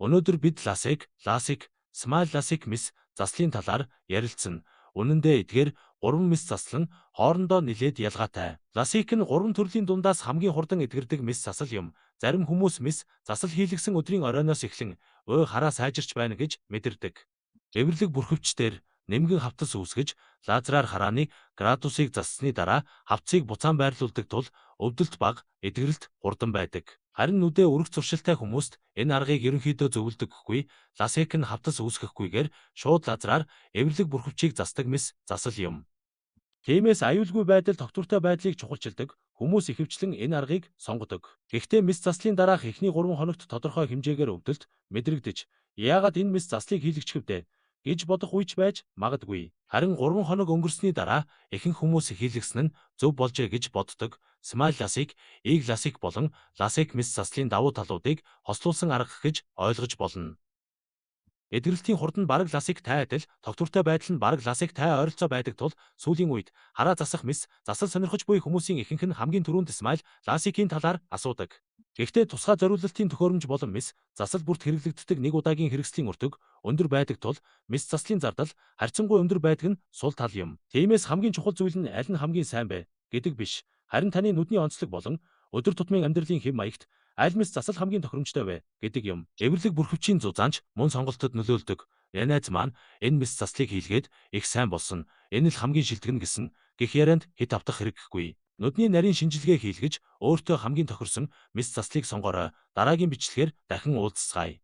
Өнөөдөр бид ласик, small ласик мис заслын талаар ярилцсан. Үнэн дээр эдгээр 3 мис засал нь хоорондоо нэлээд ялгаатай. Ласик нь 3 төрлийн дундаас хамгийн хурдан эдгэрдэг мис засал юм. Зарим хүмүүс мис засал хийлгсэн өдрийн оройноос эхлэн хараа сайжирч байна гэж мэдэрдэг. Эвэрлэг бүрхөвчдөр нэмгэн хавтас үүсгэж лазераар харааны градусыг зассны дараа хавцыг буцаан байрлуулдаг тул өвдөлт бага, эдгэрэлт хурдан байдаг. Харин нүдээ өргөх зуршилтай хүмүүст энэ аргыг ерөнхийдөө зөвлөдөггүй. Ласик нь хавтас үүсгэхгүйгээр шууд лазераар эвэрлэг бүрхөвчийг засдаг мис засал юм. Тиймээс аюулгүй байдал тогтвортой байдлыг чухалчилдаг. Хүмүүс ихэвчлэн энэ аргыг сонгодог. Гэхдээ мис заслын дараах эхний 3 хоногт тодорхой хэмжээгээр өвдөлт мэдрэгдэж, яагаад энэ мис заслыг хийлгэчихвдэ гэж бодох үеч байж магадгүй. Харин 3 хоног өнгөрсний дараа ихэнх хүмүүс хийлгсэн нь зөв болжээ гэж боддог. Small ласик, ласик болон ласик мис заслын давуу талуудыг хослуулсан арга гэж ойлгож болно. Эдгэрэлтийн хурд нь бараг ласиктай адил, тогтвортой байдал нь бараг ласиктай ойролцоо байдаг тул сүүлийн үед хараа засах мис засал сонирхож буй хүмүүсийн ихэнх нь хамгийн түрүүнд small ласикийн талаар асуудаг. Гэхдээ тусгай зориулалтын төхөөрөмж болон мис засал бүрт хэрэглэгддэг нэг удаагийн хэрэгслийн өртөг өндөр байдаг тул мис заслын зардал харьцангуй өндөр байдаг нь сул тал юм. Тиймээс хамгийн чухал зүйл нь аль нь хамгийн сайн бэ гэдэг биш. Харин таны нүдний онцлог болон өдөр тутмын амьдралын хэв маягт аль мис засал хамгийн тохиромжтой вэ гэдэг юм. Эвэрлэг бүрхөвчийн зузаанч мөн сонголтод нөлөөлдөг. Янайз маань энэ мис заслыг хийлгээд их сайн болсон. Энэ л хамгийн шилдэг нь гэсэн гэх ярианд хит автах хэрэггүй. Нүдний нарийн шинжилгээ хийлгэж өөртөө хамгийн тохирсон мис заслыг сонгоорой. Дараагийн бичлэгээр дахин уулзцгаая.